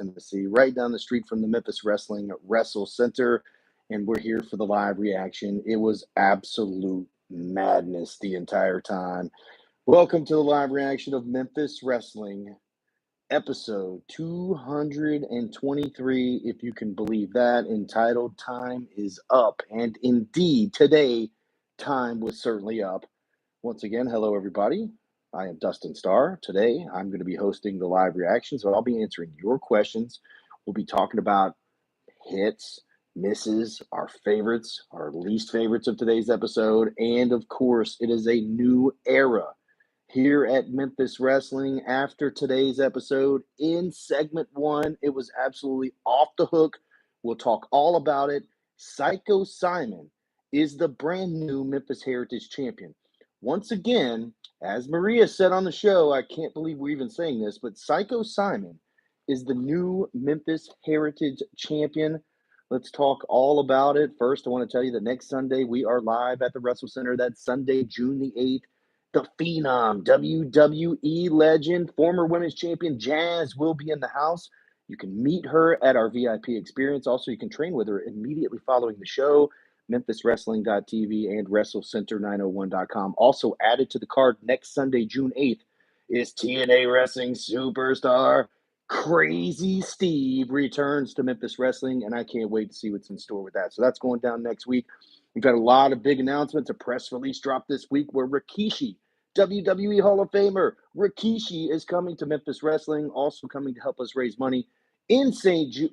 Tennessee, right down the street from the Memphis Wrestling WrestleCenter, and we're here for the live reaction. It was absolute madness the entire time. Welcome to the live reaction of Memphis Wrestling, episode 223, if you can believe that, entitled Time is Up. And indeed, today, time was certainly up. Once again, hello, everybody. I am Dustin Starr. Today, I'm going to be hosting the live reaction, so I'll be answering your questions. We'll be talking about hits, misses, our favorites, our least favorites of today's episode, and of course, it is a new era here at Memphis Wrestling after today's episode. In segment 1, it was absolutely off the hook. We'll talk all about it. Psycho Simon is the brand new Memphis Heritage Champion. Once again, as Maria said on the show, I can't believe we're even saying this, but Psycho Simon is the new Memphis Heritage Champion. Let's talk all about it. First, I want to tell you that next Sunday we are live at the WrestleCenter. That's Sunday, June the 8th. The Phenom, WWE legend, former women's champion Jazz will be in the house. You can meet her at our VIP experience. Also, you can train with her immediately following the show. MemphisWrestling.tv and WrestleCenter901.com. Also added to the card next Sunday, June 8th, is TNA Wrestling superstar Crazy Steve returns to Memphis Wrestling, and I can't wait to see what's in store with that. So that's going down next week. We've got a lot of big announcements. A press release dropped this week where Rikishi, WWE Hall of Famer, Rikishi is coming to Memphis Wrestling, also coming to help us raise money in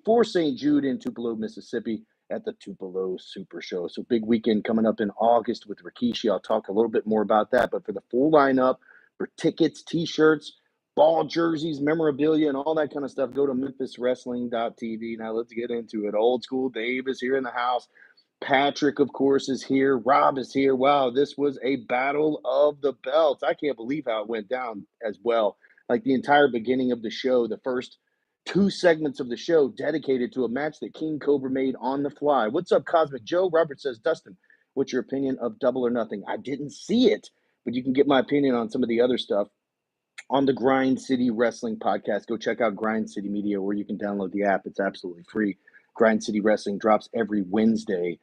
for St. Jude in Tupelo, Mississippi at the Tupelo Super Show. So big weekend coming up in August with Rikishi. I'll talk a little bit more about that. But for the full lineup, for tickets, T-shirts, ball jerseys, memorabilia, and all that kind of stuff, go to MemphisWrestling.tv. Now let's get into it. Old School Dave is here in the house. Patrick, of course, is here. Rob is here. Wow, this was a battle of the belts. I can't believe how it went down as well. Like the entire beginning of the show, the first 2 segments of the show dedicated to a match that King Cobra made on the fly. What's up, Cosmic Joe? Robert says, Dustin, what's your opinion of Double or Nothing? I didn't see it, but you can get my opinion on some of the other stuff on the Grind City Wrestling podcast. Go check out Grind City Media, where you can download the app. It's absolutely free. Grind City Wrestling drops every Wednesday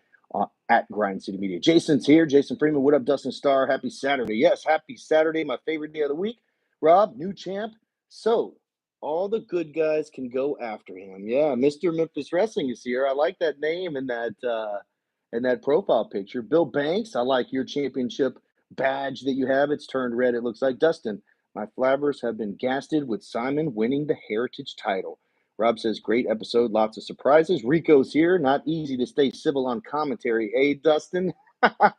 at Grind City Media. Jason's here. Jason Freeman, what up, Dustin Starr? Happy Saturday. Yes, happy Saturday, my favorite day of the week. Rob, new champ. So all the good guys can go after him. Yeah, Mr. Memphis Wrestling is here. I like that name and that profile picture. Bill Banks, I like your championship badge that you have. It's turned red, it looks like. Dustin, my flabbers have been gasted with Simon winning the Heritage title. Rob says, great episode, lots of surprises. Rico's here. Not easy to stay civil on commentary. Hey, Dustin. I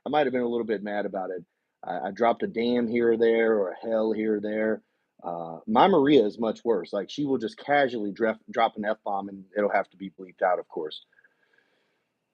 might have been a little bit mad about it. I dropped a damn here or there or a hell here or there. My Maria is much worse. Like, she will just casually drop an F-bomb, and it'll have to be bleeped out, of course.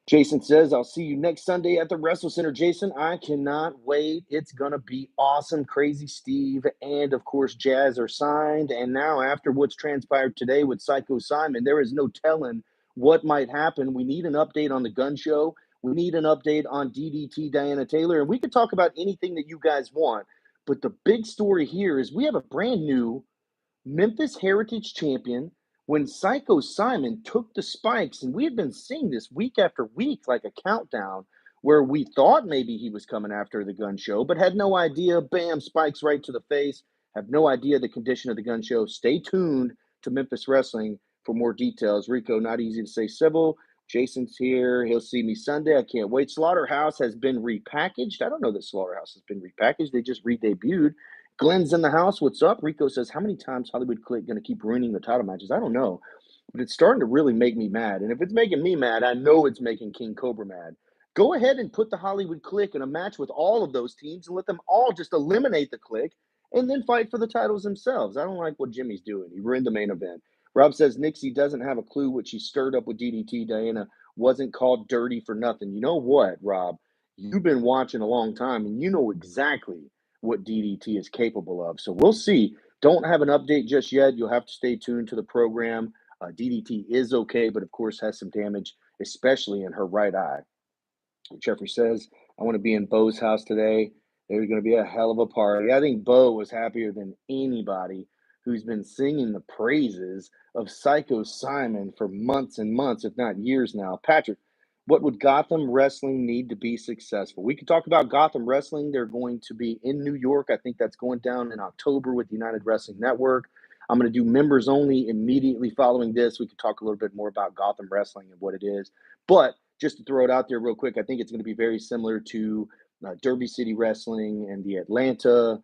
Jason says, I'll see you next Sunday at the WrestleCenter. Jason, I cannot wait. It's going to be awesome. Crazy Steve and, of course, Jazz are signed. And now, after what's transpired today with Psycho Simon, there is no telling what might happen. We need an update on the gun show. We need an update on DDT Diana Taylor. And we could talk about anything that you guys want. But the big story here is we have a brand new Memphis Heritage Champion. When Psycho Simon took the spikes, and we had been seeing this week after week, like a countdown, where we thought maybe he was coming after the gun show, but had no idea. Bam, spikes right to the face. Have no idea the condition of the gun show. Stay tuned to Memphis Wrestling for more details. Rico, not easy to say civil. Jason's here. He'll see me Sunday. I can't wait. Slaughterhouse has been repackaged. I don't know that Slaughterhouse has been repackaged. They just re-debuted. Glenn's in the house. What's up? Rico says, how many times Hollywood Click going to keep ruining the title matches? I don't know, but it's starting to really make me mad. And if it's making me mad, I know it's making King Cobra mad. Go ahead and put the Hollywood Click in a match with all of those teams and let them all just eliminate the Click and then fight for the titles themselves. I don't like what Jimmy's doing. He ruined the main event. Rob says, Nixie doesn't have a clue what she stirred up with DDT. Diana wasn't called dirty for nothing. You know what, Rob? You've been watching a long time, and you know exactly what DDT is capable of. So we'll see. Don't have an update just yet. You'll have to stay tuned to the program. DDT is okay, but of course has some damage, especially in her right eye. Jeffrey says, I want to be in Bo's house today. There's going to be a hell of a party. I think Bo was happier than anybody who's been singing the praises of Psycho Simon for months and months, if not years now. Patrick, what would Gotham Wrestling need to be successful? We could talk about Gotham Wrestling. They're going to be in New York. I think that's going down in October with United Wrestling Network. I'm going to do members only immediately following this. We could talk a little bit more about Gotham Wrestling and what it is. But just to throw it out there real quick, I think it's going to be very similar to Derby City Wrestling and the Atlanta.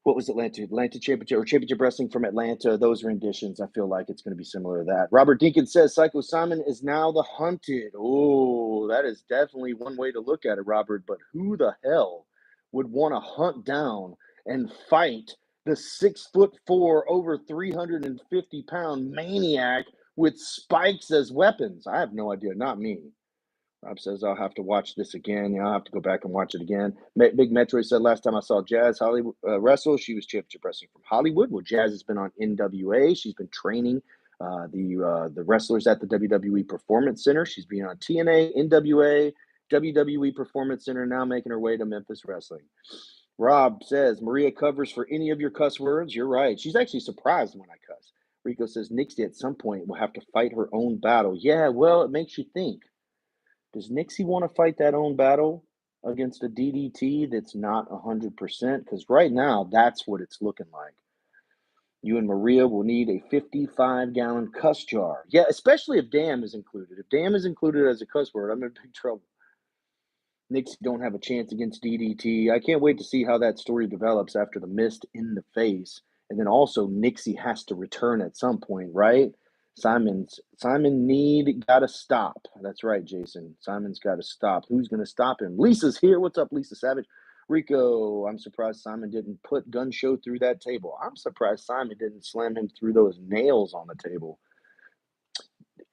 What was Atlanta? Atlanta Championship or Championship Wrestling from Atlanta. Those renditions, I feel like it's going to be similar to that. Robert Dinkins says Psycho Simon is now the hunted. Oh, that is definitely one way to look at it, Robert. But who the hell would want to hunt down and fight the 6'4", over 350-pound maniac with spikes as weapons? I have no idea. Not me. Rob says I'll have to watch this again. I'll have to go back and watch it again. Big Metroid said last time I saw Jazz Hollywood wrestle, she was championship wrestling from Hollywood. Well, Jazz has been on NWA. She's been training the wrestlers at the WWE Performance Center. She's been on TNA, NWA, WWE Performance Center, now making her way to Memphis Wrestling. Rob says Maria covers for any of your cuss words. You're right. She's actually surprised when I cuss. Rico says Nixie at some point will have to fight her own battle. Yeah, well, it makes you think. Does Nixie want to fight that own battle against a DDT that's not 100%? Because right now, that's what it's looking like. You and Maria will need a 55-gallon cuss jar. Yeah, especially if damn is included. If damn is included as a cuss word, I'm in big trouble. Nixie don't have a chance against DDT. I can't wait to see how that story develops after the mist in the face. And then also Nixie has to return at some point, right? Simon Need gotta stop. That's right, Jason. Simon's gotta stop. Who's gonna stop him? Lisa's here. What's up, Lisa Savage? Rico, I'm surprised Simon didn't put Gun Show through that table. I'm surprised Simon didn't slam him through those nails on the table.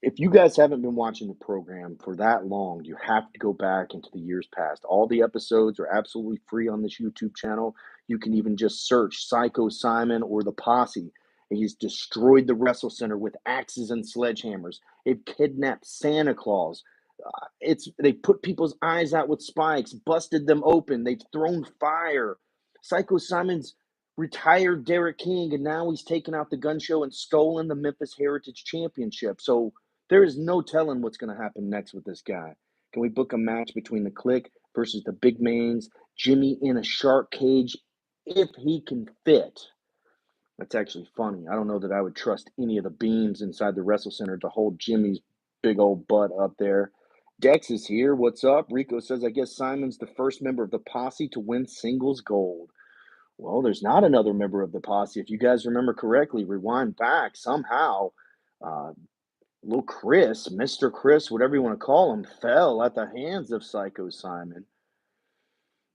If you guys haven't been watching the program for that long, you have to go back into the years past. All the episodes are absolutely free on this YouTube channel. You can even just search Psycho Simon or the Posse. He's destroyed the WrestleCenter with axes and sledgehammers. They've kidnapped Santa Claus. They put people's eyes out with spikes, busted them open. They've thrown fire. Psycho Simon's retired Derek King, and now he's taken out the Gun Show and stolen the Memphis Heritage Championship. So there is no telling what's going to happen next with this guy. Can we book a match between the Click versus the Big Mains? Jimmy in a shark cage, if he can fit. That's actually funny. I don't know that I would trust any of the beams inside the WrestleCenter to hold Jimmy's big old butt up there. Dex is here. What's up? Rico says, I guess Simon's the first member of the Posse to win singles gold. Well, there's not another member of the Posse. If you guys remember correctly, rewind back somehow. Little Chris, Mr. Chris, whatever you want to call him, fell at the hands of Psycho Simon.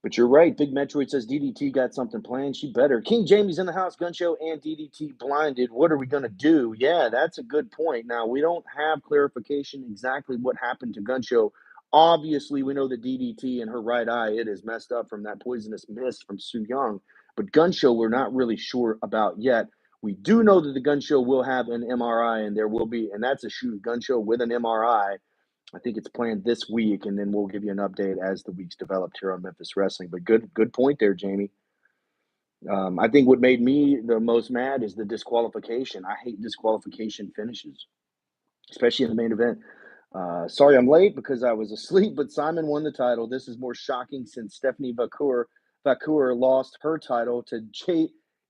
But you're right. Big Metroid says DDT got something planned. She better. King Jamie's in the house. Gun Show and DDT blinded. What are we going to do? Yeah, that's a good point. Now, we don't have clarification exactly what happened to Gun Show. Obviously, we know that DDT in her right eye, it is messed up from that poisonous mist from Su Young. But Gun Show, we're not really sure about yet. We do know that the Gun Show will have an MRI, and there will be, and that's a shoot, Gun Show with an MRI. I think it's planned this week, and then we'll give you an update as the weeks developed here on Memphis Wrestling. But good point there, Jamie. I think what made me the most mad is the disqualification. I hate disqualification finishes, especially in the main event. Sorry I'm late because I was asleep, but Simon won the title. This is more shocking since Stephanie Vacour lost her title to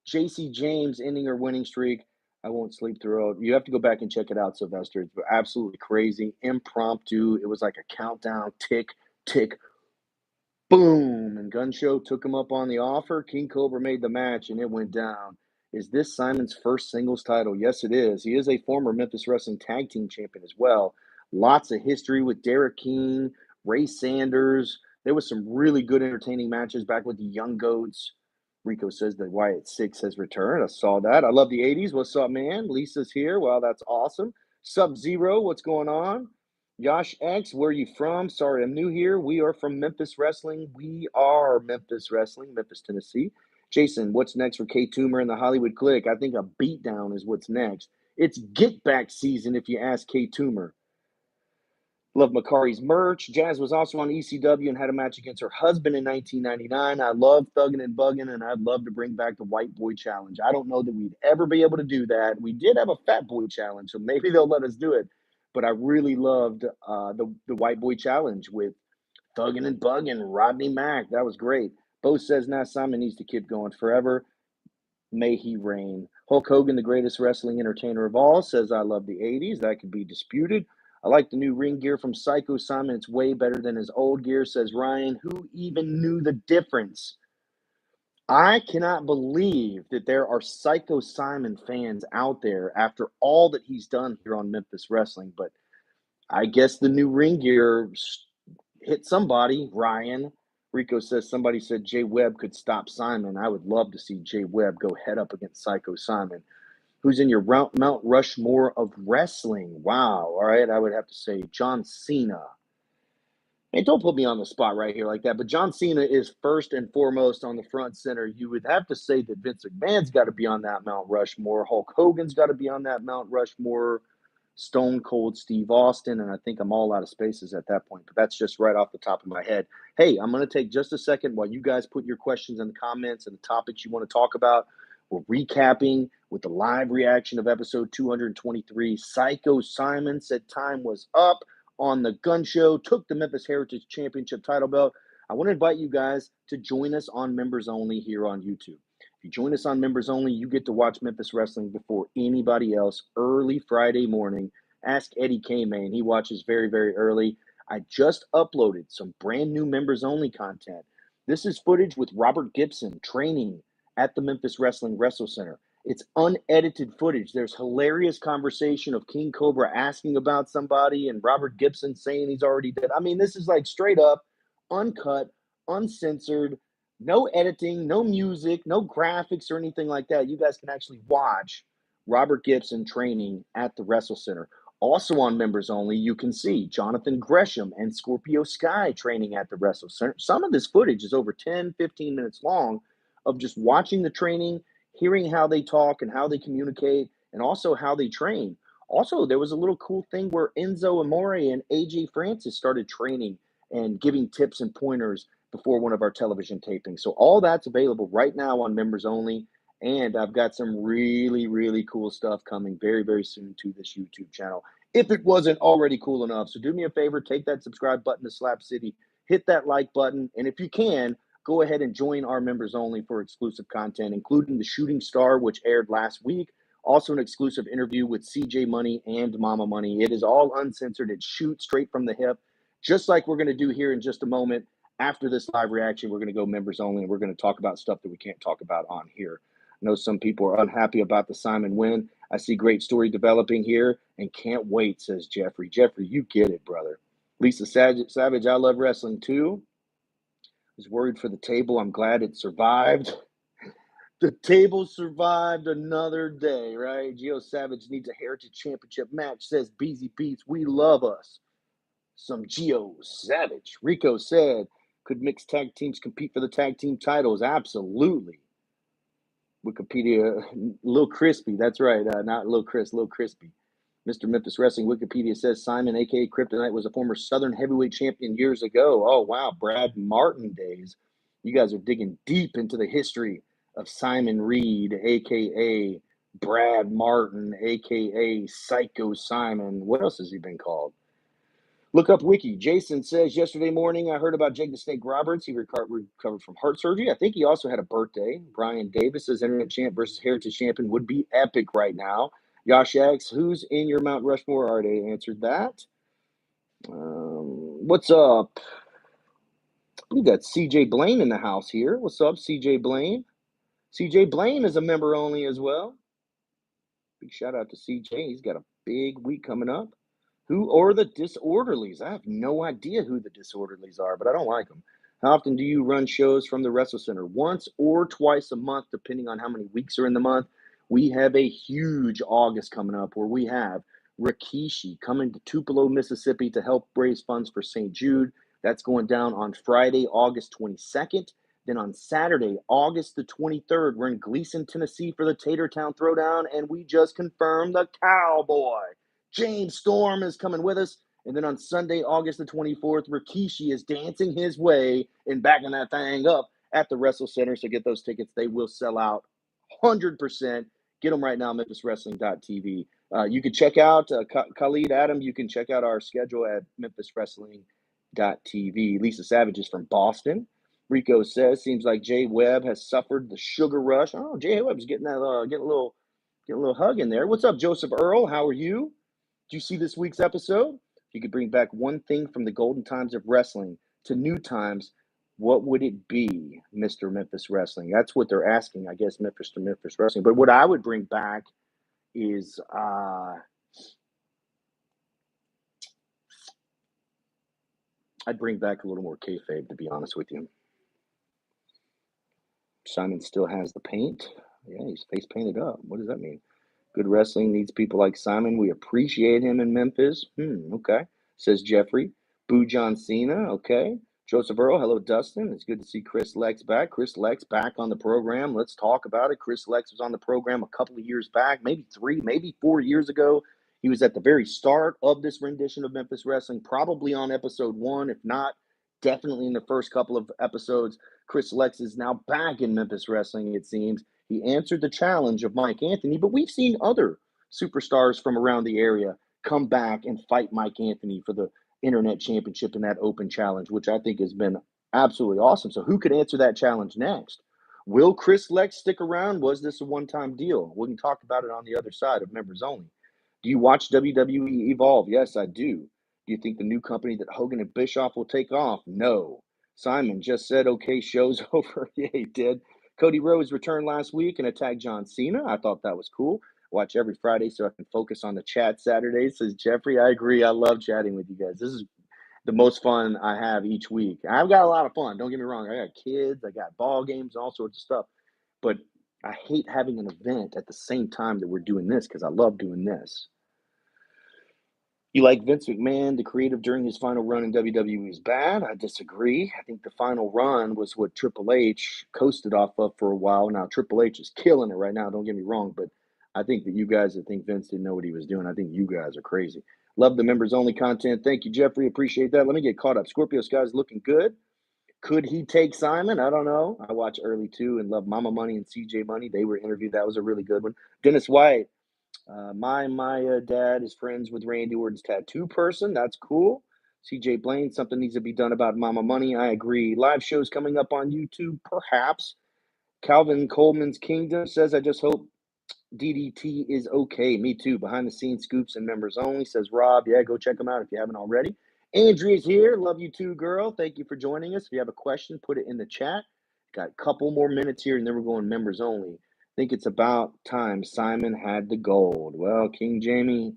JC James, ending her winning streak. I won't sleep through it. You have to go back and check it out, Sylvester. It's absolutely crazy, impromptu. It was like a countdown, tick, tick, boom. And Gun Show took him up on the offer. King Cobra made the match, and it went down. Is this Simon's first singles title? Yes, it is. He is a former Memphis Wrestling Tag Team Champion as well. Lots of history with Derek King, Ray Sanders. There was some really good entertaining matches back with the Young Goats. Rico says that Wyatt 6 has returned. I saw that. I love the 80s. What's up, man? Lisa's here. Wow, that's awesome. Sub-Zero, what's going on? Yash X, where are you from? Sorry, I'm new here. We are from Memphis Wrestling. We are Memphis Wrestling, Memphis, Tennessee. Jason, what's next for K Toomer and the Hollywood Click? I think a beatdown is what's next. It's get back season if you ask K Toomer. Love Makari's merch. Jazz was also on ECW and had a match against her husband in 1999. I love Thuggin' and Buggin', and I'd love to bring back the White Boy Challenge. I don't know that we'd ever be able to do that. We did have a Fat Boy Challenge, so maybe they'll let us do it. But I really loved the White Boy Challenge with Thuggin' and Buggin', Rodney Mack. That was great. Bo says now Simon needs to keep going forever. May he reign. Hulk Hogan, the greatest wrestling entertainer of all, says, I love the 80s. That could be disputed. I like the new ring gear from Psycho Simon. It's way better than his old gear, says Ryan. Who even knew the difference? I cannot believe that there are Psycho Simon fans out there after all that he's done here on Memphis Wrestling. But I guess the new ring gear hit somebody, Ryan. Rico says somebody said Jay Webb could stop Simon. I would love to see Jay Webb go head up against Psycho Simon. Who's in your Mount Rushmore of wrestling? Wow. All right. I would have to say John Cena. And don't put me on the spot right here like that, but John Cena is first and foremost on the front center. You would have to say that Vince McMahon's got to be on that Mount Rushmore. Hulk Hogan's got to be on that Mount Rushmore. Stone Cold Steve Austin, and I think I'm all out of spaces at that point, but that's just right off the top of my head. Hey, I'm going to take just a second while you guys put your questions in the comments and the topics you want to talk about. We're recapping with the live reaction of episode 223. Psycho Simon said time was up on the gun show, took the Memphis Heritage Championship title belt. I want to invite you guys to join us on Members Only here on YouTube. If you join us on Members Only, you get to watch Memphis Wrestling before anybody else early Friday morning. Ask Eddie K-Man. He watches very, very early. I just uploaded some brand new Members Only content. This is footage with Robert Gibson training at the Memphis Wrestling WrestleCenter. It's unedited footage. There's hilarious conversation of King Cobra asking about somebody and Robert Gibson saying he's already dead. I mean, this is like straight up, uncut, uncensored, no editing, no music, no graphics or anything like that. You guys can actually watch Robert Gibson training at the WrestleCenter. Also on Members Only, you can see Jonathan Gresham and Scorpio Sky training at the WrestleCenter. Some of this footage is over 10, 15 minutes long of just watching the training, hearing how they talk and how they communicate, and also how they train. Also, there was a little cool thing where Enzo Amore and AJ Francis started training and giving tips and pointers before one of our television tapings. So all that's available right now on Members Only. And I've got some really, really cool stuff coming very, very soon to this YouTube channel, if it wasn't already cool enough. So do me a favor, take that subscribe button to Slap City, hit that like button, and if you can, go ahead and join our Members Only for exclusive content, including The Shooting Star, which aired last week. Also an exclusive interview with CJ Money and Mama Money. It is all uncensored. It shoots straight from the hip, just like we're going to do here in just a moment. After this live reaction, we're going to go Members Only, and we're going to talk about stuff that we can't talk about on here. I know some people are unhappy about the Simon win. I see great story developing here and can't wait, says Jeffrey. Jeffrey, you get it, brother. Lisa Savage, I love wrestling too. Was worried for the table. I'm glad it survived. The table survived another day, right? Geo Savage needs a Heritage Championship match, says Beezy Beats. We love us some Geo Savage. Rico said, could mixed tag teams compete for the tag team titles? Absolutely. Wikipedia, Lil Crispy. That's right. Not Lil Chris, Lil Crispy. Mr. Memphis Wrestling Wikipedia says Simon, a.k.a. Kryptonite, was a former Southern heavyweight champion years ago. Oh, wow. Brad Martin days. You guys are digging deep into the history of Simon Reed, a.k.a. Brad Martin, a.k.a. Psycho Simon. What else has he been called? Look up Wiki. Jason says, yesterday morning I heard about Jake the Snake Roberts. He recovered from heart surgery. I think he also had a birthday. Brian Davis says, Internet Champ versus Heritage Champion would be epic right now. Yosh asks, who's in your Mount Rushmore? Already answered that. What's up? We got CJ Blaine in the house here. What's up, CJ Blaine? CJ Blaine is a member only as well. Big shout out to CJ. He's got a big week coming up. Who are the Disorderlies? I have no idea who the Disorderlies are, but I don't like them. How often do you run shows from the WrestleCenter? Once or twice a month, depending on how many weeks are in the month. We have a huge August coming up where we have Rikishi coming to Tupelo, Mississippi to help raise funds for St. Jude. That's going down on Friday, August 22nd. Then on Saturday, August the 23rd, we're in Gleason, Tennessee for the Tatertown Throwdown, and we just confirmed the Cowboy. James Storm is coming with us. And then on Sunday, August the 24th, Rikishi is dancing his way and backing that thing up at the WrestleCenter. So get those tickets. They will sell out 100%. Get them right now, memphiswrestling.tv. You can check out, Khalid, Adam, you can check out our schedule at memphiswrestling.tv. Lisa Savage is from Boston. Rico says, seems like Jay Webb has suffered the sugar rush. Oh, Jay Webb's getting that, getting a little hug in there. What's up, Joseph Earl? How are you? Did you see this week's episode? If you could bring back one thing from the golden times of wrestling to new times, what would it be, Mr. Memphis Wrestling? That's what they're asking, I guess, Memphis to Memphis Wrestling. But what I would bring back is I'd bring back a little more kayfabe, to be honest with you. Simon still has the paint. Yeah, he's face painted up. What does that mean? Good wrestling needs people like Simon. We appreciate him in Memphis. Okay, says Jeffrey. Boo John Cena. Okay. Joseph Earl. Hello, Dustin. It's good to see Chris Lex back. Chris Lex back on the program. Let's talk about it. Chris Lex was on the program a couple of years back, maybe 3, maybe 4 years ago. He was at the very start of this rendition of Memphis Wrestling, probably on episode 1, if not, definitely in the first couple of episodes. Chris Lex is now back in Memphis Wrestling, it seems. He answered the challenge of Mike Anthony, but we've seen other superstars from around the area come back and fight Mike Anthony for the Internet Championship in that open challenge, which I think has been absolutely awesome. So who could answer that challenge next? Will Chris Lex stick around? Was this a one-time deal? We can talk about it on the other side of Members Only. Do you watch WWE Evolve? Yes, I do. Do you think the new company that Hogan and Bischoff will take off? No. Simon just said, okay, show's over. Yeah, he did. Cody Rhodes returned last week and attacked John Cena. I thought that was cool. Watch every Friday so I can focus on the chat Saturdays, says Jeffrey. I agree. I love chatting with you guys. This is the most fun I have each week. I've got a lot of fun. Don't get me wrong. I got kids. I got ball games, all sorts of stuff. But I hate having an event at the same time that we're doing this because I love doing this. You like Vince McMahon, the creative during his final run in WWE is bad? I disagree. I think the final run was what Triple H coasted off of for a while. Now, Triple H is killing it right now, don't get me wrong, but I think that you guys that think Vince didn't know what he was doing, I think you guys are crazy. Love the members only content. Thank you, Jeffrey. Appreciate that. Let me get caught up. Scorpio Sky's looking good. Could he take Simon? I don't know. I watch early too and love Mama Money and CJ Money. They were interviewed. That was a really good one. Dennis White. My dad is friends with Randy Orton's tattoo person. That's cool. CJ Blaine, something needs to be done about Mama Money. I agree. Live shows coming up on YouTube, perhaps. Calvin Coleman's Kingdom says, I just hope DDT is okay. Me too. Behind the scenes scoops and members only, says Rob. Yeah, go check them out if you haven't already. Andrea's here. Love you too, girl. Thank you for joining us. If you have a question, put it in the chat. Got a couple more minutes here, and then we're going members only. Think it's about time Simon had the gold. Well, King Jamie,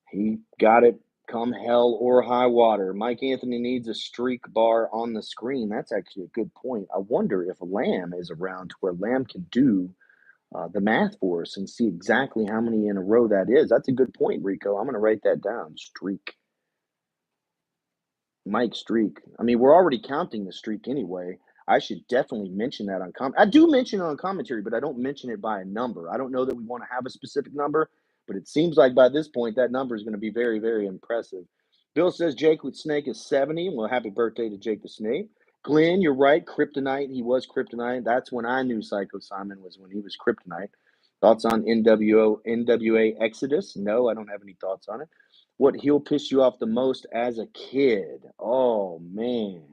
he got it come hell or high water. Mike Anthony needs a streak bar on the screen. That's actually a good point. I wonder if Lamb is around to where Lamb can do the math for us and see exactly how many in a row that is. That's a good point, Rico. I'm going to write that down. Streak. Mike Streak. I mean, we're already counting the streak anyway. I should definitely mention that on I do mention it on commentary, but I don't mention it by a number. I don't know that we want to have a specific number, but it seems like by this point that number is going to be very, very impressive. Bill says Jake with Snake is 70. Well, happy birthday to Jake the Snake. Glenn, you're right. Kryptonite. He was Kryptonite. That's when I knew Psycho Simon was when he was Kryptonite. Thoughts on NWA Exodus? No, I don't have any thoughts on it. What heel pissed you off the most as a kid? Oh, man.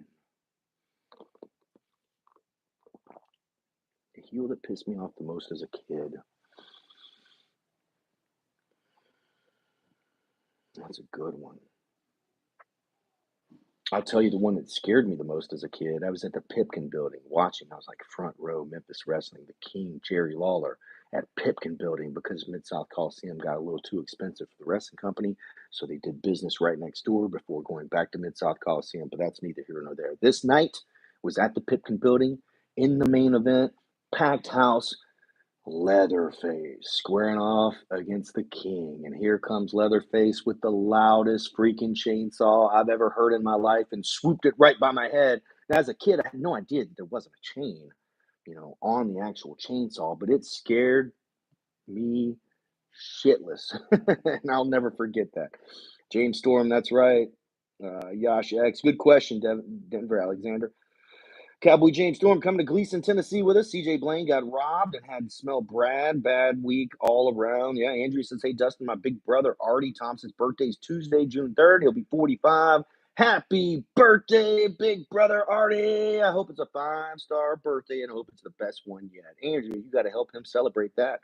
The heel that pissed me off the most as a kid. That's a good one. I'll tell you the one that scared me the most as a kid. I was at the Pipkin building watching. I was like front row Memphis Wrestling, the King, Jerry Lawler at Pipkin building because Mid-South Coliseum got a little too expensive for the wrestling company. So they did business right next door before going back to Mid-South Coliseum. But that's neither here nor there. This night was at the Pipkin building in the main event, packed house. Leatherface squaring off against the King. And here comes Leatherface with the loudest freaking chainsaw I've ever heard in my life and swooped it right by my head. And as a kid, I had no idea that there wasn't a chain, on the actual chainsaw, but it scared me shitless. And I'll never forget that. James Storm, that's right. Yash X, good question, Denver Alexander. Cowboy James Storm coming to Gleason, Tennessee with us. CJ Blaine got robbed and had to smell Brad. Bad week all around. Yeah, Andrew says, hey, Dustin, my big brother Artie Thompson's birthday is Tuesday, June 3rd. He'll be 45. Happy birthday, big brother Artie. I hope it's a 5-star birthday and I hope it's the best one yet. Andrew, you got to help him celebrate that.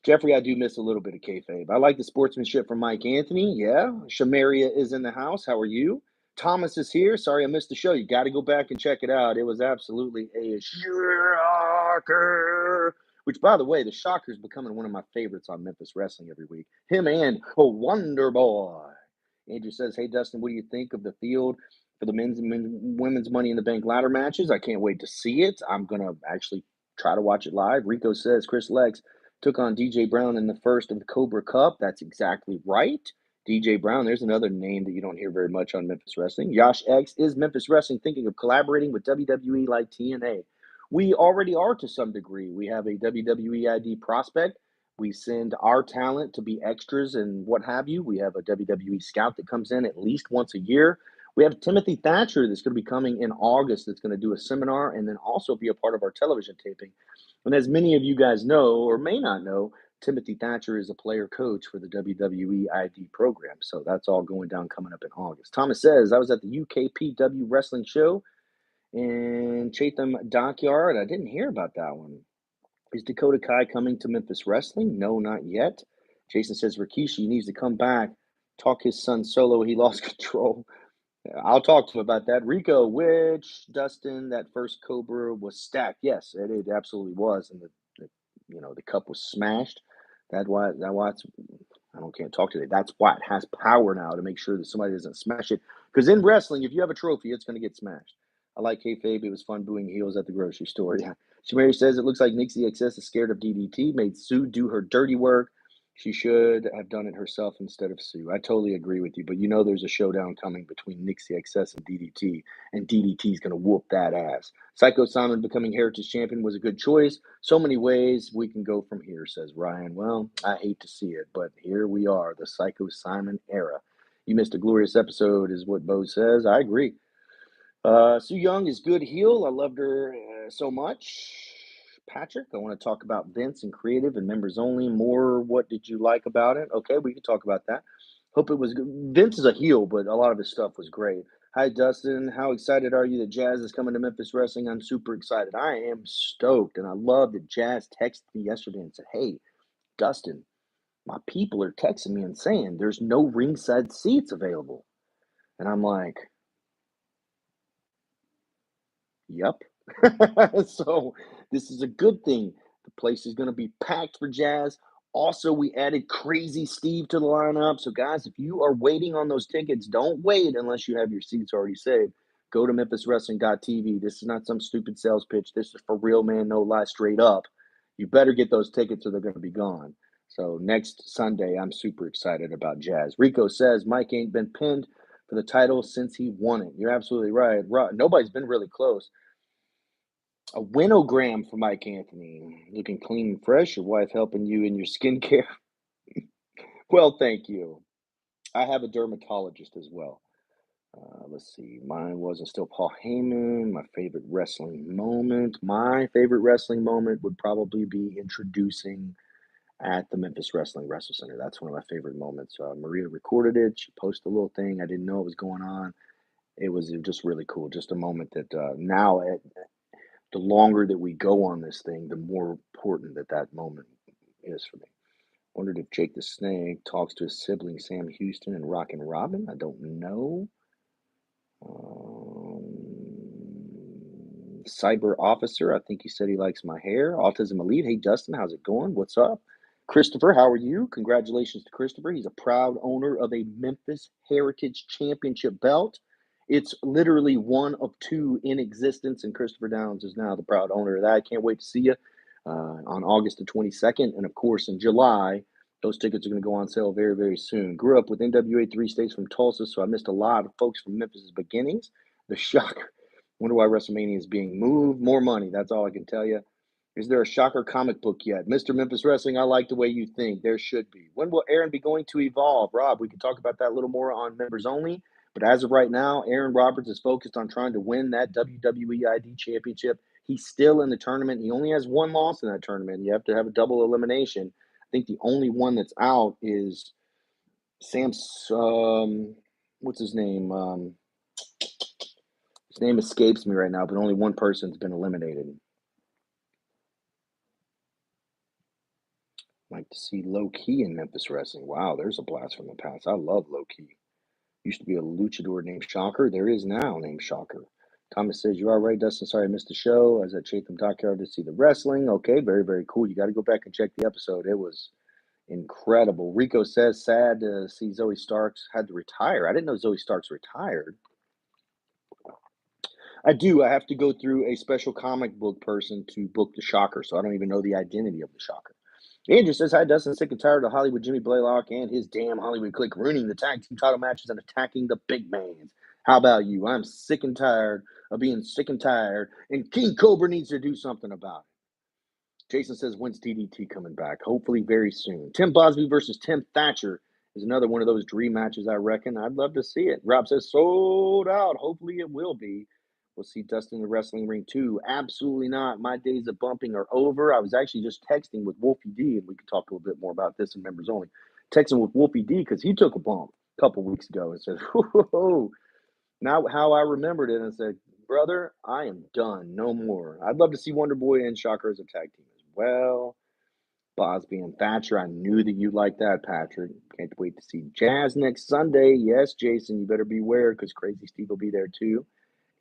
Jeffrey, I do miss a little bit of kayfabe. I like the sportsmanship from Mike Anthony. Yeah. Shamaria is in the house. How are you? Thomas is here. Sorry I missed the show. You got to go back and check it out. It was absolutely a shocker. Which, by the way, the Shocker is becoming one of my favorites on Memphis Wrestling every week. Him and Wonder Boy. Andrew says, hey, Dustin, what do you think of the field for the men's and women's Money in the Bank ladder matches? I can't wait to see it. I'm going to actually try to watch it live. Rico says, Chris Lex took on DJ Brown in the first of the Cobra Cup. That's exactly right. DJ Brown, there's another name that you don't hear very much on Memphis Wrestling. Yash X, is Memphis Wrestling thinking of collaborating with WWE like TNA? We already are to some degree. We have a WWE ID prospect. We send our talent to be extras and what have you. We have a WWE scout that comes in at least once a year. We have Timothy Thatcher that's going to be coming in August that's going to do a seminar and then also be a part of our television taping. And as many of you guys know or may not know, Timothy Thatcher is a player coach for the WWE ID program. So that's all going down coming up in August. Thomas says, I was at the UKPW wrestling show in Chatham Dockyard. I didn't hear about that one. Is Dakota Kai coming to Memphis Wrestling? No, not yet. Jason says, Rikishi needs to come back, talk his son solo. He lost control. I'll talk to him about that. Rico, which Dustin, that first Cobra was stacked. Yes, it absolutely was, and the cup was smashed. That's why can't talk today. That's why it has power now to make sure that somebody doesn't smash it. Because in wrestling, if you have a trophy, it's going to get smashed. I like kayfabe. It was fun booing heels at the grocery store. Yeah. Shamari says it looks like Nixie XS is scared of DDT. Made Sue do her dirty work. She should have done it herself instead of Sue. I totally agree with you, but there's a showdown coming between Nixie XS and DDT is going to whoop that ass. Psycho Simon becoming Heritage Champion was a good choice. So many ways we can go from here, says Ryan. Well, I hate to see it, but here we are, the Psycho Simon era. You missed a glorious episode, is what Bo says. I agree. Sue Young is good heel. I loved her so much. Patrick, I want to talk about Vince and creative and members only. More, what did you like about it? Okay, we can talk about that. Hope it was good. Vince is a heel, but a lot of his stuff was great. Hi, Dustin. How excited are you that Jazz is coming to Memphis Wrestling? I'm super excited. I am stoked, and I love that Jazz texted me yesterday and said, hey, Dustin, my people are texting me and saying there's no ringside seats available. And I'm like, yep. So this is a good thing. The place is going to be packed for Jazz. Also, we added Crazy Steve to the lineup. So, guys, if you are waiting on those tickets, don't wait unless you have your seats already saved. Go to memphiswrestling.tv. This is not some stupid sales pitch. This is for real, man, no lie, straight up. You better get those tickets or they're going to be gone. So next Sunday, I'm super excited about Jazz. Rico says Mike ain't been pinned for the title since he won it. You're absolutely right. Nobody's been really close. A winogram for Mike Anthony. Looking clean and fresh. Your wife helping you in your skincare. Well, thank you. I have a dermatologist as well. Let's see. Mine wasn't still Paul Heyman. My favorite wrestling moment. My favorite wrestling moment would probably be introducing at the Memphis Wrestling WrestleCenter. That's one of my favorite moments. Maria recorded it. She posted a little thing. I didn't know what was going on. It was just really cool. Just a moment that now the longer that we go on this thing, the more important that moment is for me. Wondered if Jake the Snake talks to his sibling Sam Houston and Rockin' Robin. I don't know. Cyber Officer, I think he said he likes my hair. Autism Elite, hey Dustin, how's it going? What's up? Christopher, how are you? Congratulations to Christopher. He's a proud owner of a Memphis Heritage Championship belt. It's literally one of two in existence, and Christopher Downs is now the proud owner of that. I can't wait to see you on August the 22nd. And, of course, in July, those tickets are going to go on sale very, very soon. Grew up with NWA 3 states from Tulsa, so I missed a lot of folks from Memphis' beginnings. The Shocker. Wonder why WrestleMania is being moved. More money. That's all I can tell you. Is there a Shocker comic book yet? Mr. Memphis Wrestling, I like the way you think. There should be. When will Aaron be going to evolve? Rob, we can talk about that a little more on Members Only. But as of right now, Aaron Roberts is focused on trying to win that WWE ID Championship. He's still in the tournament. He only has one loss in that tournament. You have to have a double elimination. I think the only one that's out is Sam's, what's his name? His name escapes me right now, but only one person's been eliminated. Like to see Low Key in Memphis Wrestling. Wow, there's a blast from the past. I love Low Key. Used to be a luchador named Shocker. There is now named Shocker. Thomas says, "You are right, Dustin. Sorry I missed the show. I was at Chatham Dockyard to see the wrestling." Okay, very, very cool. You got to go back and check the episode. It was incredible. Rico says, sad to see Zoe Starks had to retire. I didn't know Zoe Starks retired. I do. I have to go through a special comic book person to book the Shocker, so I don't even know the identity of the Shocker. Andrew says, hi, Dustin. Sick and tired of Hollywood Jimmy Blaylock and his damn Hollywood clique ruining the tag team title matches and attacking the big mans. How about you? I'm sick and tired of being sick and tired, and King Cobra needs to do something about it. Jason says, when's DDT coming back? Hopefully very soon. Tim Bosby versus Tim Thatcher is another one of those dream matches, I reckon. I'd love to see it. Rob says, sold out. Hopefully it will be. We'll see Dustin in the wrestling ring too. Absolutely not. My days of bumping are over. I was actually just texting with Wolfie D, and we could talk a little bit more about this in Members Only. Texting with Wolfie D because he took a bump a couple weeks ago and said, whoa. Now how I remembered it and said, brother, I am done. No more. I'd love to see Wonder Boy and Shocker as a tag team as well. Bosby and Thatcher. I knew that you liked that, Patrick. Can't wait to see Jazz next Sunday. Yes, Jason, you better beware because Crazy Steve will be there too.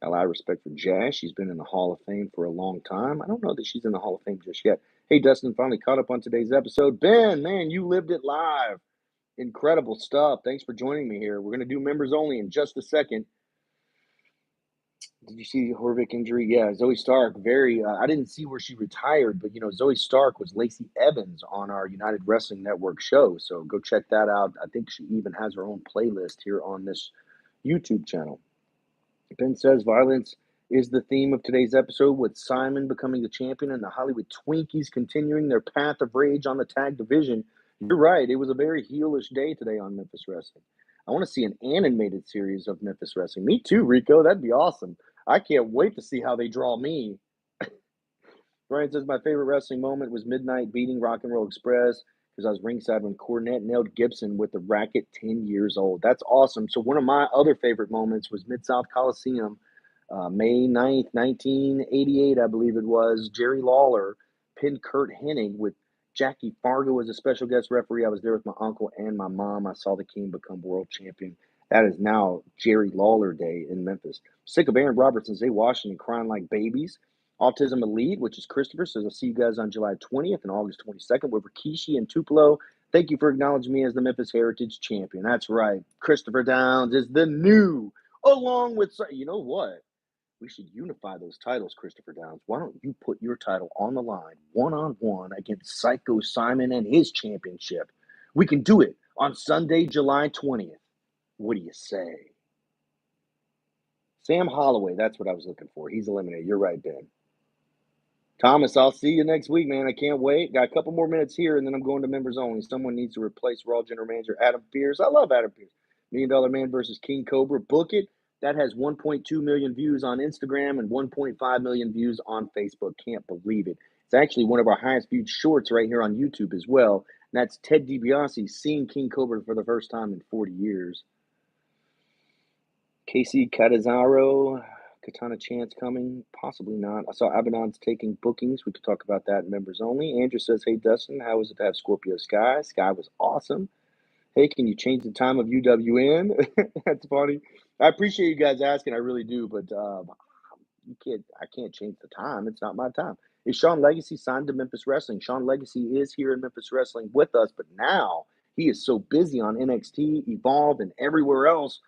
Got a lot of respect for Jazz. She's been in the Hall of Fame for a long time. I don't know that she's in the Hall of Fame just yet. Hey, Dustin, finally caught up on today's episode. Ben, man, you lived it live. Incredible stuff. Thanks for joining me here. We're going to do Members Only in just a second. Did you see the Horvick injury? Yeah, Zoe Stark, I didn't see where she retired, but, Zoe Stark was Lacey Evans on our United Wrestling Network show, so go check that out. I think she even has her own playlist here on this YouTube channel. Ben says violence is the theme of today's episode, with Simon becoming the champion and the Hollywood Twinkies continuing their path of rage on the tag division. You're right. It was a very heelish day today on Memphis Wrestling. I want to see an animated series of Memphis Wrestling. Me too, Rico. That'd be awesome. I can't wait to see how they draw me. Brian says, my favorite wrestling moment was Midnight beating Rock and Roll Express because I was ringside when Cornette nailed Gibson with the racket 10 years old. That's awesome. So one of my other favorite moments was Mid-South Coliseum, May 9th, 1988, I believe it was. Jerry Lawler pinned Kurt Hennig with Jackie Fargo as a special guest referee. I was there with my uncle and my mom. I saw the King become world champion. That is now Jerry Lawler Day in Memphis. Sick of Aaron Roberts and Zay Washington crying like babies. Autism Elite, which is Christopher, says, I'll see you guys on July 20th and August 22nd with Rikishi and Tupelo. Thank you for acknowledging me as the Memphis Heritage Champion. That's right. Christopher Downs is the new, along with, you know what? We should unify those titles, Christopher Downs. Why don't you put your title on the line, one-on-one against Psycho Simon and his championship? We can do it on Sunday, July 20th. What do you say? Sam Holloway, that's what I was looking for. He's eliminated. You're right, Ben. Thomas, I'll see you next week, man. I can't wait. Got a couple more minutes here, and then I'm going to Members Only. Someone needs to replace Raw General Manager Adam Pearce. I love Adam Pearce. $1 Million Man versus King Cobra. Book it. That has 1.2 million views on Instagram and 1.5 million views on Facebook. Can't believe it. It's actually one of our highest viewed shorts right here on YouTube as well. And that's Ted DiBiase seeing King Cobra for the first time in 40 years. Casey Catazaro, Katana Chance coming, possibly not. I saw Abaddon's taking bookings. We could talk about that in Members Only. Andrew says, hey, Dustin, how was it to have Scorpio Sky? Sky was awesome. Hey, can you change the time of UWN? That's funny. I appreciate you guys asking. I really do, but I can't change the time. It's not my time. Is Sean Legacy signed to Memphis Wrestling? Sean Legacy is here in Memphis Wrestling with us, but now he is so busy on NXT, Evolve, and everywhere else,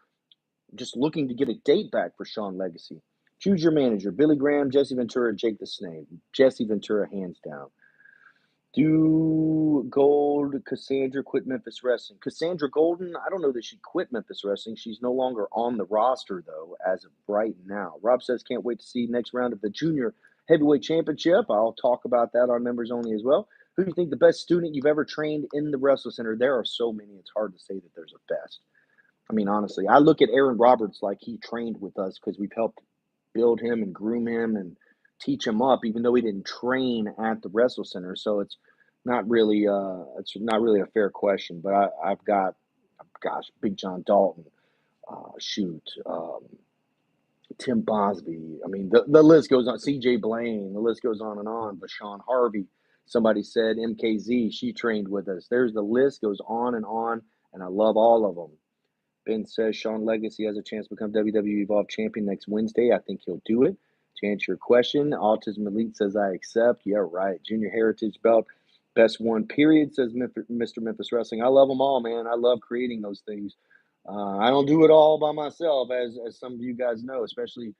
just looking to get a date back for Sean Legacy. Choose your manager, Billy Graham, Jesse Ventura, Jake the Snake. Jesse Ventura, hands down. Do Gold Cassandra quit Memphis Wrestling? Cassandra Golden, I don't know that she quit Memphis Wrestling. She's no longer on the roster, though, as of right now. Rob says, can't wait to see next round of the Junior Heavyweight Championship. I'll talk about that on Members Only as well. Who do you think the best student you've ever trained in the WrestleCenter? There are so many, it's hard to say that there's a best. I mean, honestly, I look at Aaron Roberts like he trained with us because we've helped build him and groom him and teach him up, even though he didn't train at the WrestleCenter. So it's not really a fair question. But I've got, gosh, Big John Dalton, Tim Bosby. I mean, the list goes on. C.J. Blaine. The list goes on and on. Vashon Harvey. Somebody said MKZ. She trained with us. There's the list goes on, and I love all of them. Ben says Sean Legacy has a chance to become WWE Evolve Champion next Wednesday. I think he'll do it. To answer your question, Autism Elite says I accept. Yeah, right. Junior Heritage Belt, best one, period, says Mr. Memphis Wrestling. I love them all, man. I love creating those things. I don't do it all by myself, as some of you guys know, especially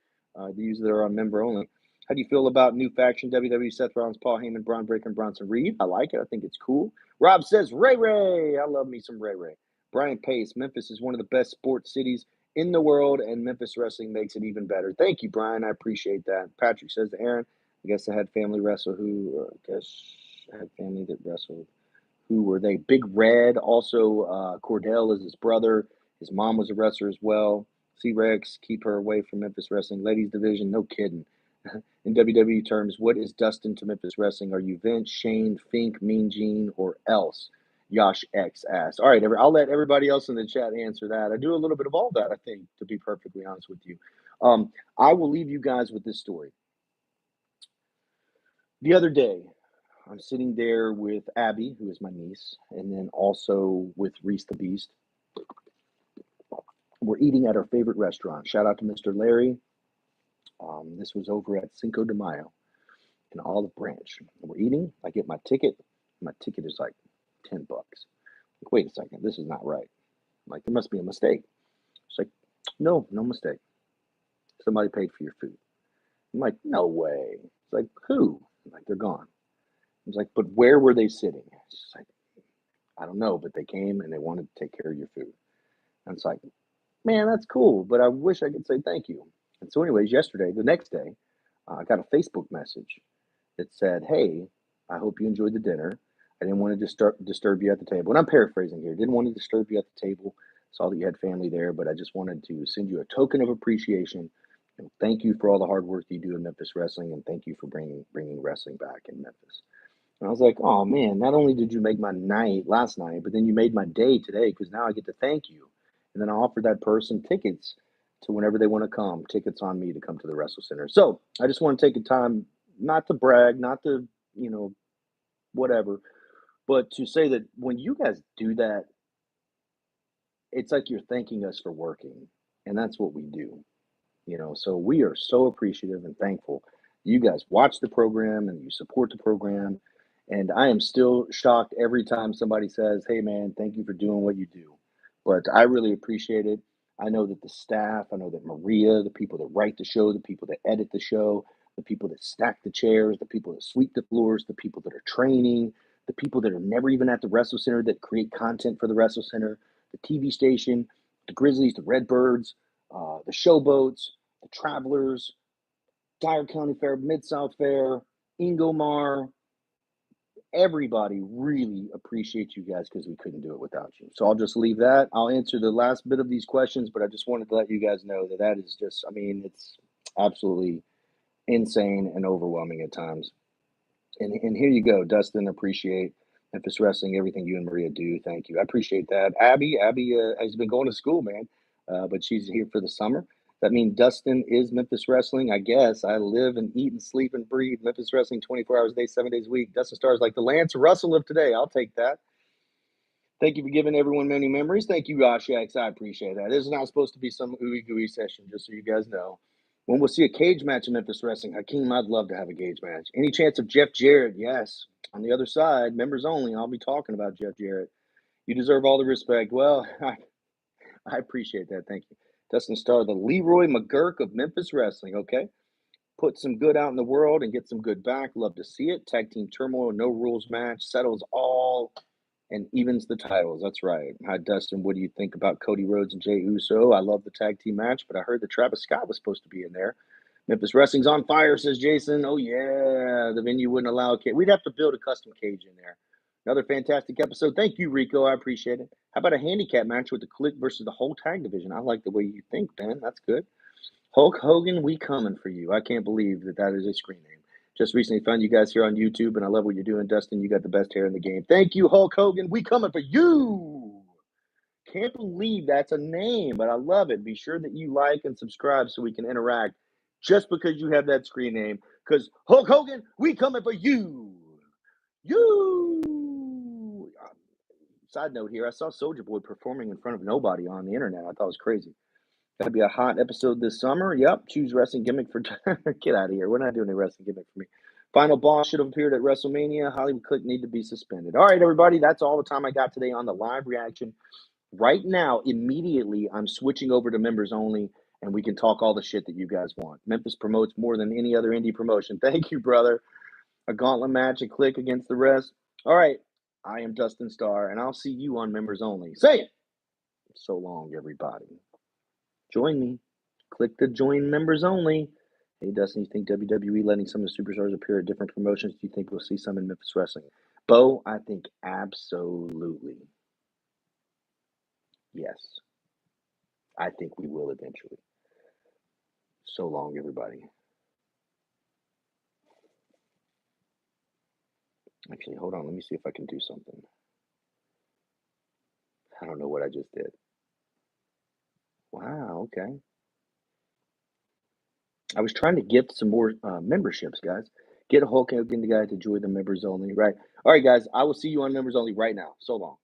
these that are on member only. How do you feel about new faction WWE, Seth Rollins, Paul Heyman, Braun Breaker, and Bronson Reed? I like it. I think it's cool. Rob says Ray Ray. I love me some Ray Ray. Brian Pace, Memphis is one of the best sports cities in the world, and Memphis wrestling makes it even better. Thank you, Brian. I appreciate that. Patrick says to Aaron, I guess I had family wrestle I had family that wrestled. Who were they? Big Red. Also, Cordell is his brother. His mom was a wrestler as well. C-Rex, keep her away from Memphis Wrestling. Ladies Division, no kidding. In WWE terms, what is Dustin to Memphis Wrestling? Are you Vince, Shane, Fink, Mean Gene, or else? Yosh X asked. All right, I'll let everybody else in the chat answer that. I do a little bit of all that, I think, to be perfectly honest with you. I will leave you guys with this story. The other day, I'm sitting there with Abby, who is my niece, and then also with Reese the Beast. We're eating at our favorite restaurant. Shout out to Mr. Larry. This was over at Cinco de Mayo in Olive Branch. We're eating. I get my ticket. My ticket is like $10. Like, wait a second, this is not right. I'm like, there must be a mistake. It's like, no mistake. Somebody paid for your food. I'm like, no way. It's like, who? I'm like, they're gone. I was like, but where were they sitting? It's just like, I don't know, but they came and they wanted to take care of your food. And it's like, man, that's cool, but I wish I could say thank you. And so anyways, the next day, I got a Facebook message that said, hey, I hope you enjoyed the dinner. I didn't want to disturb you at the table. And I'm paraphrasing here. Didn't want to disturb you at the table. Saw that you had family there, but I just wanted to send you a token of appreciation. And thank you for all the hard work you do in Memphis Wrestling, and thank you for bringing wrestling back in Memphis. And I was like, oh, man, not only did you make my night last night, but then you made my day today because now I get to thank you. And then I offered that person tickets to whenever they want to come, tickets on me to come to the WrestleCenter. So I just want to take the time not to brag, not to, whatever, but to say that when you guys do that, it's like you're thanking us for working. And that's what we do. So we are so appreciative and thankful. You guys watch the program and you support the program. And I am still shocked every time somebody says, hey, man, thank you for doing what you do. But I really appreciate it. I know that the staff, I know that Maria, the people that write the show, the people that edit the show, the people that stack the chairs, the people that sweep the floors, the people that are training, the people that are never even at the WrestleCenter that create content for the WrestleCenter, the TV station, the Grizzlies, the Redbirds, the Showboats, the Travelers, Dyer County Fair, Mid-South Fair, Ingomar. Everybody really appreciates you guys because we couldn't do it without you. So I'll just leave that. I'll answer the last bit of these questions, but I just wanted to let you guys know that is just, it's absolutely insane and overwhelming at times. And here you go, Dustin. Appreciate Memphis Wrestling, everything you and Maria do. Thank you. I appreciate that. Abby has been going to school, man, but she's here for the summer. That means Dustin is Memphis Wrestling. I guess I live and eat and sleep and breathe Memphis Wrestling 24 hours a day, 7 days a week. Dustin Starr is like the Lance Russell of today. I'll take that. Thank you for giving everyone many memories. Thank you, Josh X. I appreciate that. This is not supposed to be some ooey-gooey session, just so you guys know. When we'll see a cage match in Memphis Wrestling, Hakeem, I'd love to have a cage match. Any chance of Jeff Jarrett? Yes. On the other side, members only, I'll be talking about Jeff Jarrett. You deserve all the respect. Well, I appreciate that. Thank you. Dustin Starr, the Leroy McGurk of Memphis Wrestling, okay? Put some good out in the world and get some good back. Love to see it. Tag Team Turmoil, no rules match, settles all and evens the titles. That's right. Hi, Dustin. What do you think about Cody Rhodes and Jey Uso? I love the tag team match, but I heard that Travis Scott was supposed to be in there. Memphis Wrestling's on fire, says Jason. Oh, yeah. The venue wouldn't allow a cage. We'd have to build a custom cage in there. Another fantastic episode. Thank you, Rico. I appreciate it. How about a handicap match with the Click versus the whole tag division? I like the way you think, Ben. That's good. Hulk Hogan, we coming for you. I can't believe that is a screen name. Just recently found you guys here on YouTube, and I love what you're doing, Dustin. You got the best hair in the game. Thank you, Hulk Hogan. We coming for you. Can't believe that's a name, but I love it. Be sure that you like and subscribe so we can interact just because you have that screen name. Because Hulk Hogan, we coming for you. You. Side note here, I saw Soulja Boy performing in front of nobody on the internet. I thought it was crazy. Gotta be a hot episode this summer. Yep. Choose wrestling gimmick for get out of here. We're not doing a wrestling gimmick for me. Final boss should have appeared at WrestleMania. Hollywood Click need to be suspended. All right, everybody. That's all the time I got today on the live reaction. Right now, immediately, I'm switching over to members only, and we can talk all the shit that you guys want. Memphis promotes more than any other indie promotion. Thank you, brother. A gauntlet match, a Click against the rest. All right. I am Dustin Starr, and I'll see you on members only. Say it. So long, everybody. Join me. Click to join members only. Hey, Dustin, you think WWE letting some of the superstars appear at different promotions? Do you think we'll see some in Memphis Wrestling? Bo, I think absolutely. Yes. I think we will eventually. So long, everybody. Actually, hold on. Let me see if I can do something. I don't know what I just did. Wow, okay. I was trying to gift some more memberships, guys. Get a Hulk Hogan the guy to join the members only, right? All right, guys. I will see you on members only right now. So long.